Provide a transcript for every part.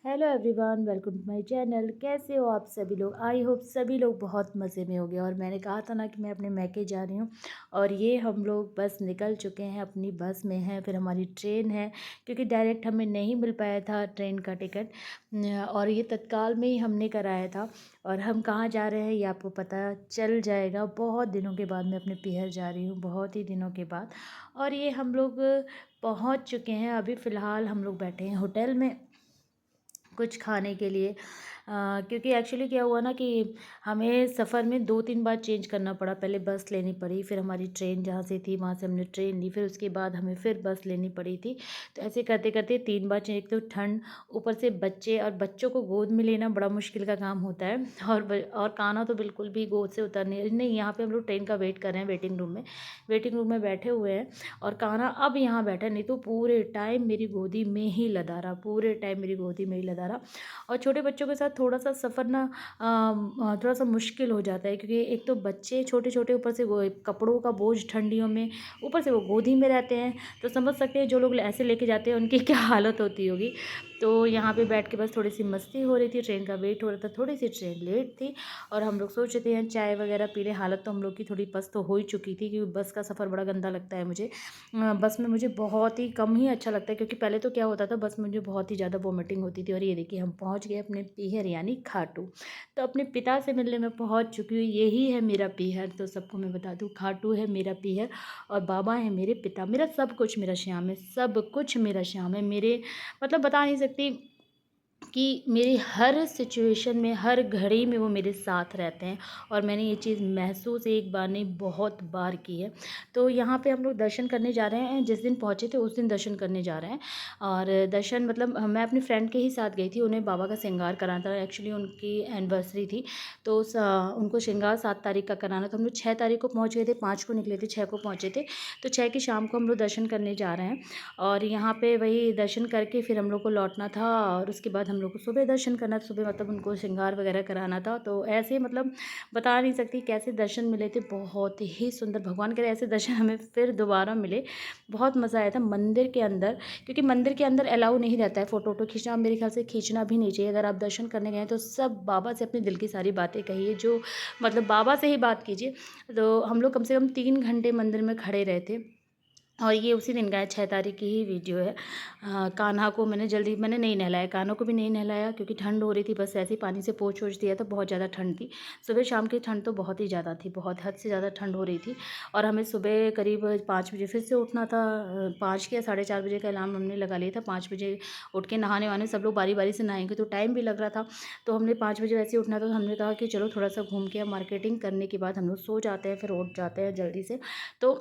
Hello everyone, welcome to my channel. कैसे हो आप सभी लोग? आई होप सभी लोग बहुत मज़े में हो गए। और मैंने कहा था ना कि मैं अपने मैके जा रही हूँ, और ये हम लोग बस निकल चुके हैं, अपनी बस में हैं। फिर हमारी ट्रेन है, क्योंकि डायरेक्ट हमें नहीं मिल पाया था ट्रेन का टिकट, और ये तत्काल में ही हमने कराया था। और हम कहाँ जा रहे हैं ये आपको पता चल जाएगा। बहुत दिनों के बाद मैं अपने पीहर जा रही हूँ, बहुत ही दिनों के बाद। और ये हम लोग पहुँच चुके हैं। अभी फ़िलहाल हम लोग बैठे हैं होटल में कुछ खाने के लिए, क्योंकि एक्चुअली क्या हुआ ना कि हमें सफ़र में 2-3 बार चेंज करना पड़ा। पहले बस लेनी पड़ी, फिर हमारी ट्रेन जहाँ से थी वहाँ से हमने ट्रेन ली, फिर उसके बाद हमें फिर बस लेनी पड़ी थी। तो ऐसे करते करते 3 बार चेंज। एक तो ठंड, ऊपर से बच्चे, और बच्चों को गोद में लेना बड़ा मुश्किल का काम होता है। और कान्हा तो बिल्कुल भी गोद से उतर नहीं। यहाँ पे हम लोग ट्रेन का वेट कर रहे हैं वेटिंग रूम में बैठे हुए हैं। और कान्हा अब यहाँ बैठा, नहीं तो पूरे टाइम मेरी गोदी में ही लदा रहा, पूरे टाइम मेरी गोदी में ही लदा रहा। और छोटे बच्चों के साथ थोड़ा सा सफ़र ना थोड़ा सा मुश्किल हो जाता है, क्योंकि एक तो बच्चे छोटे छोटे, ऊपर से वो कपड़ों का बोझ ठंडियों में, ऊपर से वो गोदी में रहते हैं। तो समझ सकते हैं जो लोग ऐसे लेके जाते हैं उनकी क्या हालत होती होगी। तो यहाँ पे बैठ के बस थोड़ी सी मस्ती हो रही थी, ट्रेन का वेट हो रहा था, थोड़ी सी ट्रेन लेट थी। और हम लोग सोच रहे थे यहाँ चाय वगैरह पी लें। हालत तो हम लोग की थोड़ी पस्त तो हो ही चुकी थी, क्योंकि बस का सफ़र बड़ा गंदा लगता है मुझे। बस में मुझे बहुत ही कम ही अच्छा लगता है, क्योंकि पहले तो क्या होता था, बस में मुझे बहुत ही ज़्यादा वोमिटिंग होती थी। और ये देखिए हम पहुंच गए अपने पीहर यानी खाटू। तो अपने पिता से मिलने में पहुंच चुकी हूँ। यही है मेरा पीहर। तो सबको मैं बता दूँ, खाटू है मेरा पीहर, और बाबा है मेरे पिता। मेरा सब कुछ मेरा श्याम है, सब कुछ मेरा श्याम है। मेरे मतलब बता नहीं सकती कि मेरी हर सिचुएशन में, हर घड़ी में वो मेरे साथ रहते हैं। और मैंने ये चीज़ महसूस एक बार नहीं बहुत बार की है। तो यहाँ पे हम लोग दर्शन करने जा रहे हैं। जिस दिन पहुँचे थे उस दिन दर्शन करने जा रहे हैं। और दर्शन मतलब मैं अपनी फ्रेंड के ही साथ गई थी। उन्हें बाबा का श्रृंगार कराना था, एक्चुअली उनकी एनिवर्सरी थी। तो उनको श्रृंगार 7 तारीख का कराना था। हम लोग 6 तारीख को पहुँच गए थे, 5 को निकले थे, 6 को पहुँचे थे। तो 6 की शाम को हम लोग दर्शन करने जा रहे हैं। और यहाँ पे वही दर्शन करके फिर हम लोग को लौटना था। और उसके बाद हम लोग को सुबह दर्शन करना था। सुबह मतलब उनको श्रृंगार वगैरह कराना था। तो ऐसे मतलब बता नहीं सकती कैसे दर्शन मिले थे, बहुत ही सुंदर। भगवान के ऐसे दर्शन हमें फिर दोबारा मिले। बहुत मज़ा आया था मंदिर के अंदर, क्योंकि मंदिर के अंदर अलाउ नहीं रहता है फ़ोटो वोटो खींचना। मेरे ख्याल से खींचना भी नहीं चाहिए। अगर आप दर्शन करने गए हैं तो सब बाबा से अपने दिल की सारी बातें कहिए, जो मतलब बाबा से ही बात कीजिए। तो हम लोग कम से कम 3 घंटे मंदिर में खड़े रहे थे। और ये उसी दिन का है, 6 तारीख की ही वीडियो है। कान्हा को मैंने नहीं नहलाया, कान्हा को भी नहीं नहलाया, क्योंकि ठंड हो रही थी। बस ऐसे ही पानी से पोंछ वोछ दिया था, बहुत ज़्यादा ठंड थी। सुबह शाम की ठंड तो बहुत ही ज़्यादा थी, बहुत हद से ज़्यादा ठंड हो रही थी। और हमें सुबह करीब 5 बजे फिर से उठना था। 5 के या 4:30 बजे का अलार्म हमने लगा लिया था। 5 बजे उठ के नहाने वहाने, सब लोग बारी बारी से नहाएंगे तो टाइम भी लग रहा था। तो हमने 5 बजे वैसे ही उठना था। तो हमने कहा कि चलो थोड़ा सा घूम के, मार्केटिंग करने के बाद हम लोग सो जाते हैं, फिर उठ जाते हैं जल्दी से। तो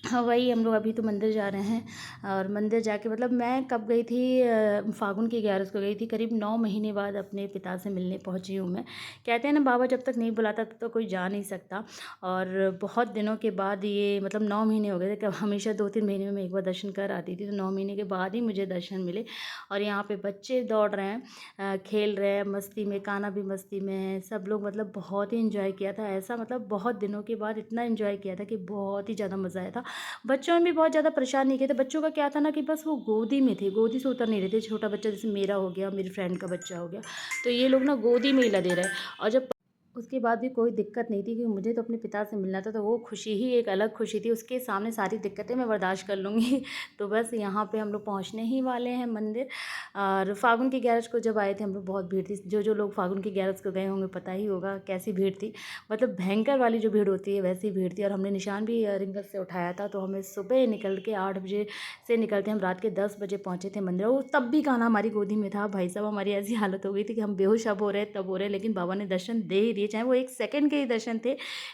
हाँ, वही हम लोग अभी तो मंदिर जा रहे हैं। और मंदिर जाके मतलब मैं कब गई थी, फागुन की 11 को गई थी। करीब 9 महीने बाद अपने पिता से मिलने पहुंची हूँ मैं। कहते हैं ना, बाबा जब तक नहीं बुलाता तब तो कोई जा नहीं सकता। और बहुत दिनों के बाद ये मतलब 9 महीने हो गए थे। कब हमेशा 2-3 महीने में मैं एक बार दर्शन कर आती थी, तो 9 महीने के बाद ही मुझे दर्शन मिले। और यहाँ पे बच्चे दौड़ रहे हैं, खेल रहे हैं मस्ती में, कान्हा भी मस्ती में है। सब लोग मतलब बहुत ही इन्जॉय किया था। ऐसा मतलब बहुत दिनों के बाद इतना इन्जॉय किया था कि बहुत ही ज़्यादा मज़ा आया था। बच्चों ने भी बहुत ज़्यादा परेशान नहीं किए थे। बच्चों का क्या था ना कि बस वो गोदी में थे, गोदी से उतर नहीं रहे थे। छोटा बच्चा जैसे मेरा हो गया, मेरी फ्रेंड का बच्चा हो गया, तो ये लोग ना गोदी में ही लदे रहे। और जब उसके बाद भी कोई दिक्कत नहीं थी, क्योंकि मुझे तो अपने पिता से मिलना था। तो वो खुशी ही एक अलग खुशी थी। उसके सामने सारी दिक्कतें मैं बर्दाश्त कर लूँगी। तो बस यहाँ पे हम लोग पहुँचने ही वाले हैं मंदिर। और फागुन की 11 को जब आए थे हम लोग, बहुत भीड़ थी। जो लोग फागुन की 11 को गए होंगे पता ही होगा कैसी भीड़ थी। मतलब भयंकर वाली जो भीड़ होती है वैसी भीड़ थी। और हमने निशान भी रिंगत से उठाया था। तो हमें सुबह निकल के 8 बजे से निकलते हम रात के 10 बजे पहुँचे थे मंदिर। वो तब भी कान्हा हमारी गोदी में था। भाई साहब, हमारी ऐसी हालत हो गई थी कि हम बेहोश अब हो रहे तब हो रहे, लेकिन बाबा ने दर्शन दे ही दिए। चाहे वो 1 सेकंड के ही दर्शन थे,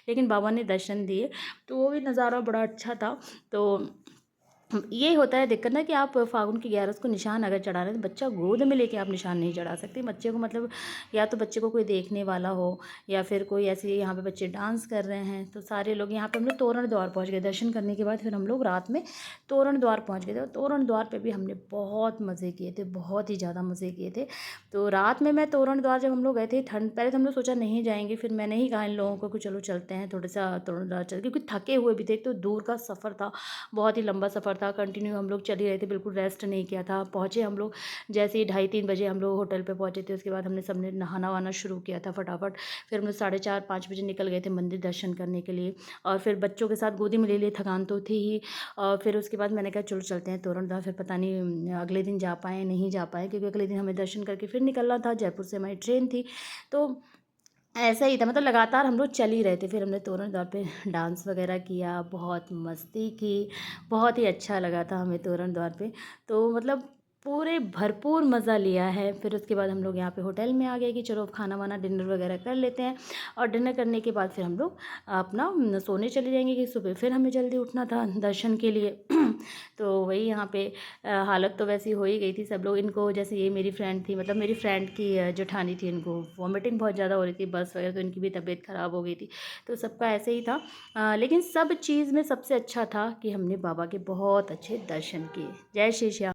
लेकिन बाबा ने दर्शन दिए। तो वो भी नज़ारा बड़ा अच्छा था। तो ये होता है दिक्कत ना कि आप फागुन की 11 को निशान अगर चढ़ा रहे हैं तो बच्चा गोद में लेके आप निशान नहीं चढ़ा सकते। बच्चे को मतलब या तो बच्चे को कोई देखने वाला हो, या फिर कोई ऐसे यहाँ पे बच्चे डांस कर रहे हैं। तो सारे लोग यहाँ पे हम लोग तोरण द्वार पहुँच गए। दर्शन करने के बाद फिर हम लोग रात में तोरण द्वार पहुँच गए थे। और तोरण द्वार पे भी हमने बहुत मज़े किए थे, बहुत ही ज़्यादा मज़े किए थे। तो रात में मैं तोरण द्वार जब हम लोग गए थे, ठंड पहले तो हम लोग सोचा नहीं जाएंगे, फिर मैंने ही कहा इन लोगों को कि चलो चलते हैं थोड़ा सा तोरण द्वार चल, क्योंकि थके हुए भी थे। एक तो दूर का सफ़र था, बहुत ही लंबा सफ़र था, कंटिन्यू हम लोग चल ही रहे थे, बिल्कुल रेस्ट नहीं किया था। पहुँचे हम लोग जैसे ही 2:30-3 बजे हम लोग होटल पे पहुँचे थे, उसके बाद हमने सबने नहाना-वहाना शुरू किया था फटाफट। फिर हम लोग 4:30-5 बजे निकल गए थे मंदिर दर्शन करने के लिए, और फिर बच्चों के साथ गोदी में ले लिए, थकान तो थी ही। और फिर उसके बाद मैंने कहा चलो चलते हैं तोरणधाम, फिर पता नहीं अगले दिन जा पाएँ नहीं जा पाएँ, क्योंकि अगले दिन हमें दर्शन करके फिर निकलना था, जयपुर से हमारी ट्रेन थी। तो ऐसा ही था, मतलब लगातार हम लोग चल ही रहे थे। फिर हमने तोरण द्वार पे डांस वगैरह किया, बहुत मस्ती की, बहुत ही अच्छा लगा था हमें तोरण द्वार पे। तो मतलब पूरे भरपूर मज़ा लिया है। फिर उसके बाद हम लोग यहाँ पे होटल में आ गए कि चलो अब खाना वाना डिनर वगैरह कर लेते हैं, और डिनर करने के बाद फिर हम लोग अपना सोने चले जाएंगे, कि सुबह फिर हमें जल्दी उठना था दर्शन के लिए। तो वही यहाँ पे हालत तो वैसी हो ही गई थी। सब लोग, इनको जैसे ये मेरी फ्रेंड थी, मतलब मेरी फ्रेंड की जेठानी थी, इनको वॉमिटिंग बहुत ज़्यादा हो रही थी, बस वगैरह, तो इनकी भी तबीयत ख़राब हो गई थी। तो सबका ऐसे ही था। लेकिन सब चीज़ में सबसे अच्छा था कि हमने बाबा के बहुत अच्छे दर्शन किए। जय श्री श्याम।